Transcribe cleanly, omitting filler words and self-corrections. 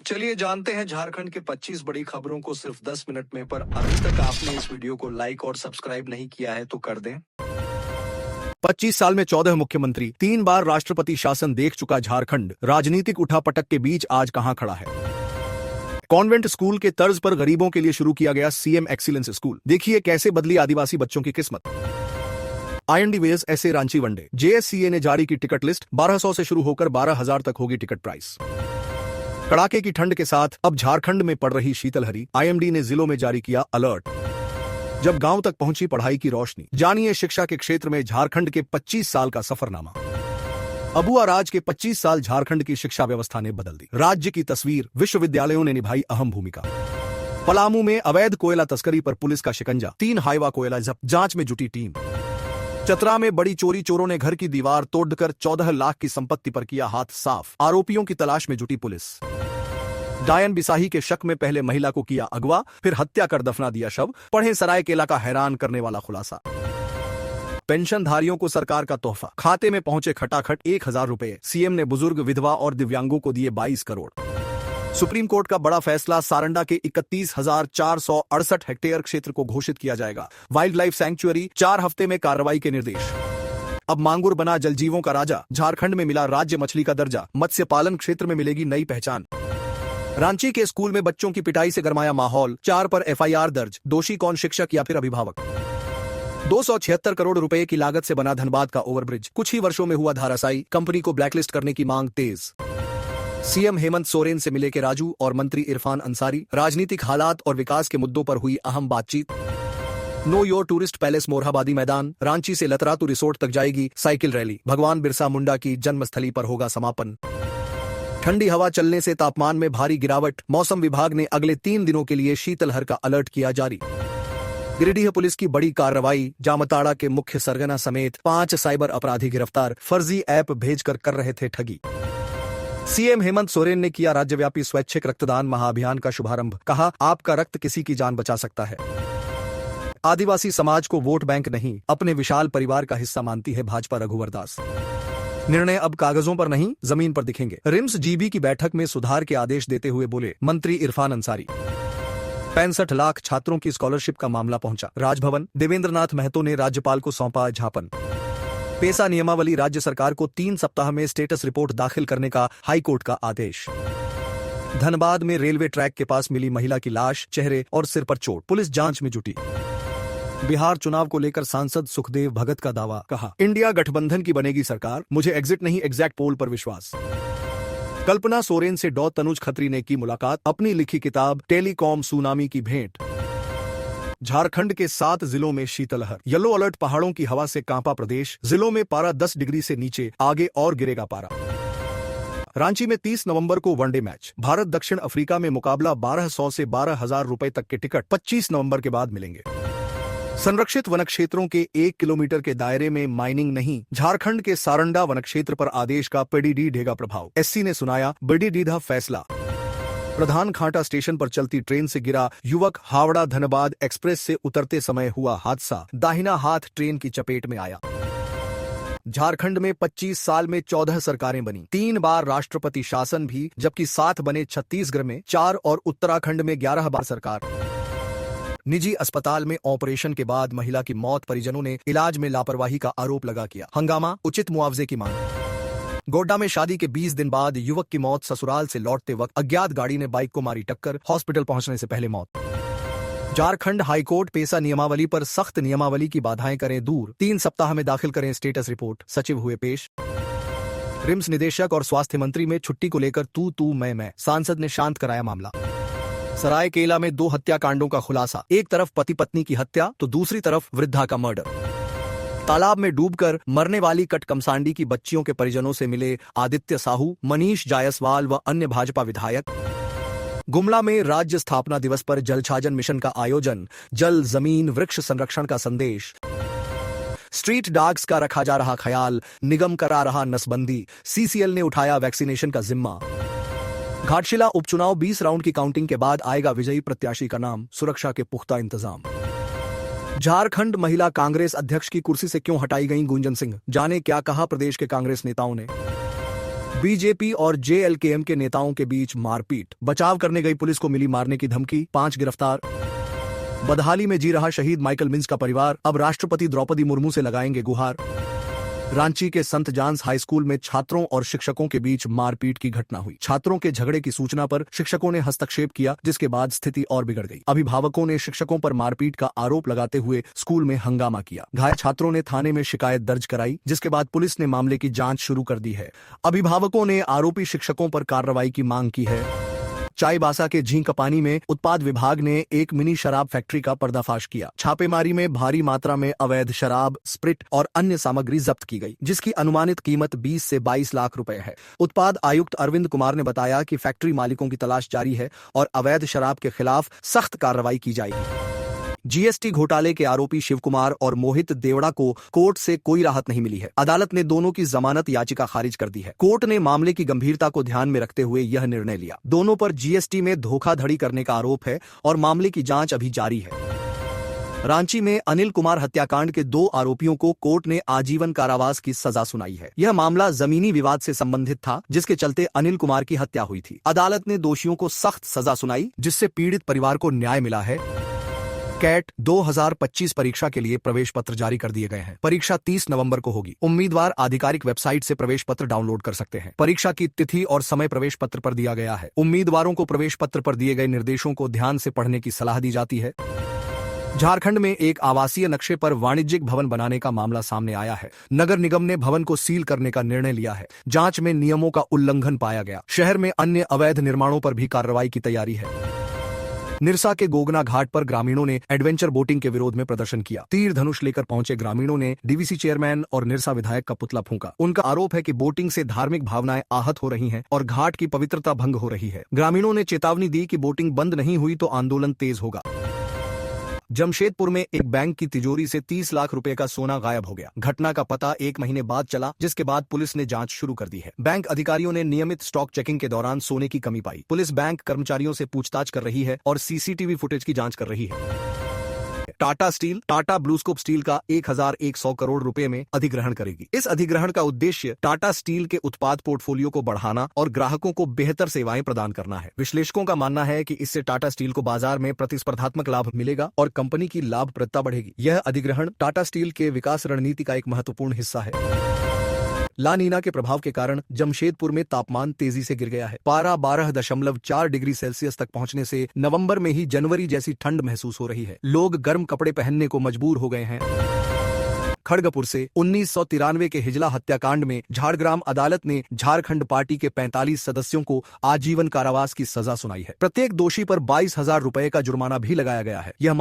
चलिए जानते हैं झारखंड के 25 बड़ी खबरों को सिर्फ 10 मिनट में। पर अभी तक आपने इस वीडियो को लाइक और सब्सक्राइब नहीं किया है तो कर दें। 25 साल में 14 मुख्यमंत्री, 3 बार राष्ट्रपति शासन देख चुका झारखंड राजनीतिक उठापटक के बीच आज कहां खड़ा है। कॉन्वेंट स्कूल के तर्ज पर गरीबों के लिए शुरू किया गया सीएम एक्सीलेंस स्कूल, देखिए कैसे बदली आदिवासी बच्चों की किस्मत। IND वेज ऐसे रांची वनडे, JSCA ने जारी की टिकट लिस्ट, 1200 से शुरू होकर 12,000 तक होगी टिकट प्राइस। कड़ाके की ठंड के साथ अब झारखंड में पड़ रही शीतलहरी, IMD ने जिलों में जारी किया अलर्ट। जब गांव तक पहुंची पढ़ाई की रोशनी, जानिए शिक्षा के क्षेत्र में झारखंड के 25 साल का सफरनामा। अबुआ राज के 25 साल झारखंड की शिक्षा व्यवस्था ने बदल दी राज्य की तस्वीर, विश्वविद्यालयों ने निभाई अहम भूमिका। पलामू में अवैध कोयला तस्करी पर पुलिस का शिकंजा, 3 हाईवा कोयला जब्त, जांच में जुटी टीम। चतरा में बड़ी चोरी, चोरों ने घर की दीवार तोड़कर 14 लाख की संपत्ति पर किया हाथ साफ, आरोपियों की तलाश में जुटी पुलिस। डायन बिसाही के शक में पहले महिला को किया अगवा, फिर हत्या कर दफना दिया शव, पढ़े सरायकेला का हैरान करने वाला खुलासा। पेंशनधारियों को सरकार का तोहफा, खाते में पहुंचे खटाखट 1,000 रुपए, सीएम ने बुजुर्ग, विधवा और दिव्यांगों को दिए 22 करोड़। सुप्रीम कोर्ट का बड़ा फैसला, सारंडा के 31,468 हेक्टेयर क्षेत्र को घोषित किया जाएगा वाइल्ड लाइफ सैंक्चुअरी, 4 हफ्ते में कार्रवाई के निर्देश। अब मांगुर बना जलजीवों का राजा, झारखंड में मिला राज्य मछली का दर्जा, मत्स्य पालन क्षेत्र में मिलेगी नई पहचान। रांची के स्कूल में बच्चों की पिटाई से गरमाया माहौल, 4 पर FIR दर्ज, दोषी कौन, शिक्षक या फिर अभिभावक। 276 करोड़ रुपए की लागत से बना धनबाद का ओवरब्रिज, कुछ ही वर्षों में हुआ धाराशायी, कंपनी को ब्लैकलिस्ट करने की मांग तेज। सीएम हेमंत सोरेन से मिले के राजू और मंत्री इरफान अंसारी, राजनीतिक हालात और विकास के मुद्दों पर हुई अहम बातचीत। Know your tourist palace Morabadi मैदान, रांची से लतरातू रिसोर्ट तक जाएगी साइकिल रैली, भगवान बिरसा मुंडा की जन्मस्थली पर होगा समापन। ठंडी हवा चलने से तापमान में भारी गिरावट, मौसम विभाग ने अगले 3 दिनों के लिए शीतलहर का अलर्ट किया जारी। गिरिडीह पुलिस की बड़ी कार्रवाई, जामताड़ा के मुख्य सरगना समेत 5 साइबर अपराधी गिरफ्तार, फर्जी ऐप भेजकर कर रहे थे ठगी। सीएम हेमंत सोरेन ने किया राज्यव्यापी स्वैच्छिक रक्तदान महाअभियान का शुभारंभ, कहा आपका रक्त किसी की जान बचा सकता है। आदिवासी समाज को वोट बैंक नहीं, अपने विशाल परिवार का हिस्सा मानती है भाजपा, रघुवर दास। निर्णय अब कागजों पर नहीं, जमीन पर दिखेंगे, रिम्स GB की बैठक में सुधार के आदेश देते हुए बोले मंत्री इरफान अंसारी। 65 लाख छात्रों की स्कॉलरशिप का मामला पहुंचा राजभवन, देवेंद्रनाथ महतो ने राज्यपाल को सौंपा ज्ञापन। पेसा नियमावली, राज्य सरकार को 3 सप्ताह में स्टेटस रिपोर्ट दाखिल करने का हाईकोर्ट का आदेश। धनबाद में रेलवे ट्रैक के पास मिली महिला की लाश, चेहरे और सिर पर चोट, पुलिस जांच में जुटी। बिहार चुनाव को लेकर सांसद सुखदेव भगत का दावा, कहा इंडिया गठबंधन की बनेगी सरकार, मुझे एग्जिट नहीं एग्जैक्ट पोल पर विश्वास। कल्पना सोरेन से डॉ तनुज खत्री ने की मुलाकात, अपनी लिखी किताब टेलीकॉम सुनामी की भेंट। झारखंड के 7 जिलों में शीतलहर, येलो अलर्ट, पहाड़ों की हवा से कांपा प्रदेश, जिलों में पारा 10 डिग्री से नीचे, आगे और गिरेगा पारा। रांची में 30 नवंबर को वनडे मैच, भारत दक्षिण अफ्रीका में मुकाबला, 1200 से 12,000 रुपए तक के टिकट 25 नवंबर के बाद मिलेंगे। संरक्षित वन क्षेत्रों के 1 किलोमीटर के दायरे में माइनिंग नहीं, झारखंड के सारंडा वन क्षेत्र पर आदेश का PDD ढेगा प्रभाव, SC ने सुनाया BDD फैसला। प्रधान खांटा स्टेशन पर चलती ट्रेन से गिरा युवक, हावड़ा धनबाद एक्सप्रेस से उतरते समय हुआ हादसा, दाहिना हाथ ट्रेन की चपेट में आया। झारखंड में 25 साल में 14 सरकारें बनी, 3 बार राष्ट्रपति शासन भी, जबकि 7 बने छत्तीसगढ़ में 4 और उत्तराखंड में 11 बार सरकार। निजी अस्पताल में ऑपरेशन के बाद महिला की मौत, परिजनों ने इलाज में लापरवाही का आरोप लगा किया हंगामा, उचित मुआवजे की मांग। गोड्डा में शादी के 20 दिन बाद युवक की मौत, ससुराल से लौटते वक्त अज्ञात गाड़ी ने बाइक को मारी टक्कर, हॉस्पिटल पहुंचने से पहले मौत। झारखंड हाईकोर्ट, पेसा नियमावली पर सख्त, नियमावली की बाधाएं करें दूर, 3 सप्ताह में दाखिल करें स्टेटस रिपोर्ट, सचिव हुए पेश। रिम्स निदेशक और स्वास्थ्य मंत्री में छुट्टी को लेकर तू मैं, सांसद ने शांत कराया मामला। सरायकेला में 2 हत्याकांडों का खुलासा, एक तरफ पति पत्नी की हत्या तो दूसरी तरफ वृद्धा का मर्डर। तालाब में डूबकर मरने वाली कटकमसांडी की बच्चियों के परिजनों से मिले आदित्य साहू, मनीष जायसवाल व अन्य भाजपा विधायक। गुमला में राज्य स्थापना दिवस पर जलछाजन मिशन का आयोजन, जल जमीन वृक्ष संरक्षण का संदेश। स्ट्रीट डॉग्स का रखा जा रहा ख्याल, निगम करा रहा नसबंदी, CCL ने उठाया वैक्सीनेशन का जिम्मा। घाटशिला उपचुनाव, 20 राउंड की काउंटिंग के बाद आएगा विजयी प्रत्याशी का नाम, सुरक्षा के पुख्ता इंतजाम। झारखंड महिला कांग्रेस अध्यक्ष की कुर्सी से क्यों हटाई गई गुंजन सिंह, जाने क्या कहा प्रदेश के कांग्रेस नेताओं ने। बीजेपी और जेएलकेएम के नेताओं के बीच मारपीट, बचाव करने गई पुलिस को मिली मारने की धमकी, 5 गिरफ्तार। बदहाली में जी रहा शहीद माइकल मिन्स का परिवार अब राष्ट्रपति द्रौपदी मुर्मू से लगाएंगे गुहार। रांची के संत जॉन्स हाई स्कूल में छात्रों और शिक्षकों के बीच मारपीट की घटना हुई। छात्रों के झगड़े की सूचना पर शिक्षकों ने हस्तक्षेप किया, जिसके बाद स्थिति और बिगड़ गई। अभिभावकों ने शिक्षकों पर मारपीट का आरोप लगाते हुए स्कूल में हंगामा किया। घायल छात्रों ने थाने में शिकायत दर्ज कराई, जिसके बाद पुलिस ने मामले की जांच शुरू कर दी है। अभिभावकों ने आरोपी शिक्षकों पर कार्रवाई की मांग की है। चाईबासा के झींकपानी में उत्पाद विभाग ने एक मिनी शराब फैक्ट्री का पर्दाफाश किया। छापेमारी में भारी मात्रा में अवैध शराब, स्प्रिट और अन्य सामग्री जब्त की गई, जिसकी अनुमानित कीमत 20 से 22 लाख रुपए है। उत्पाद आयुक्त अरविंद कुमार ने बताया कि फैक्ट्री मालिकों की तलाश जारी है और अवैध शराब के खिलाफ सख्त कार्रवाई की जाएगी। जीएसटी घोटाले के आरोपी शिवकुमार और मोहित देवड़ा को कोर्ट से कोई राहत नहीं मिली है। अदालत ने दोनों की जमानत याचिका खारिज कर दी है। कोर्ट ने मामले की गंभीरता को ध्यान में रखते हुए यह निर्णय लिया। दोनों पर जीएसटी में धोखाधड़ी करने का आरोप है और मामले की जांच अभी जारी है। रांची में अनिल कुमार हत्याकांड के 2 आरोपियों को कोर्ट ने आजीवन कारावास की सजा सुनाई है। यह मामला जमीनी विवाद से संबंधित था, जिसके चलते अनिल कुमार की हत्या हुई थी। अदालत ने दोषियों को सख्त सजा सुनाई, जिससे पीड़ित परिवार को न्याय मिला है। कैट 2025 परीक्षा के लिए प्रवेश पत्र जारी कर दिए गए हैं। परीक्षा 30 नवंबर को होगी। उम्मीदवार आधिकारिक वेबसाइट से प्रवेश पत्र डाउनलोड कर सकते हैं। परीक्षा की तिथि और समय प्रवेश पत्र पर दिया गया है। उम्मीदवारों को प्रवेश पत्र पर दिए गए निर्देशों को ध्यान से पढ़ने की सलाह दी जाती है। झारखंड में एक आवासीय नक्शे पर वाणिज्यिक भवन बनाने का मामला सामने आया है। नगर निगम ने भवन को सील करने का निर्णय लिया है। जांच में नियमों का उल्लंघन पाया गया। शहर में अन्य अवैध निर्माणों पर भी कार्रवाई की तैयारी है। निरसा के गोगना घाट पर ग्रामीणों ने एडवेंचर बोटिंग के विरोध में प्रदर्शन किया। तीर धनुष लेकर पहुंचे ग्रामीणों ने डीवीसी चेयरमैन और निरसा विधायक का पुतला फूंका। उनका आरोप है कि बोटिंग से धार्मिक भावनाएं आहत हो रही हैं और घाट की पवित्रता भंग हो रही है। ग्रामीणों ने चेतावनी दी कि बोटिंग बंद नहीं हुई तो आंदोलन तेज होगा। जमशेदपुर में एक बैंक की तिजोरी से 30 लाख रुपए का सोना गायब हो गया। घटना का पता 1 महीने बाद चला, जिसके बाद पुलिस ने जांच शुरू कर दी है। बैंक अधिकारियों ने नियमित स्टॉक चेकिंग के दौरान सोने की कमी पाई। पुलिस बैंक कर्मचारियों से पूछताछ कर रही है और सीसीटीवी फुटेज की जांच कर रही है। Tata steel Tata BlueScope steel का 1100 करोड़ रुपए में अधिग्रहण करेगी। इस अधिग्रहण का उद्देश्य टाटा स्टील के उत्पाद पोर्टफोलियो को बढ़ाना और ग्राहकों को बेहतर सेवाएं प्रदान करना है। विश्लेषकों का मानना है कि इससे टाटा स्टील को बाजार में प्रतिस्पर्धात्मक लाभ मिलेगा और कंपनी की लाभप्रदता बढ़ेगी। यह अधिग्रहण टाटा स्टील के विकास रणनीति का एक महत्वपूर्ण हिस्सा है। ला नीना के प्रभाव के कारण जमशेदपुर में तापमान तेजी से गिर गया है। पारा 12.4 डिग्री सेल्सियस तक पहुंचने से नवंबर में ही जनवरी जैसी ठंड महसूस हो रही है। लोग गर्म कपड़े पहनने को मजबूर हो गए हैं। खड़गपुर से 1993 के हिजला हत्याकांड में झाड़ग्राम अदालत ने झारखंड पार्टी के 45 सदस्यों को आजीवन कारावास की सजा सुनाई है। प्रत्येक दोषी पर 22,000 रुपए का जुर्माना भी लगाया गया है। यह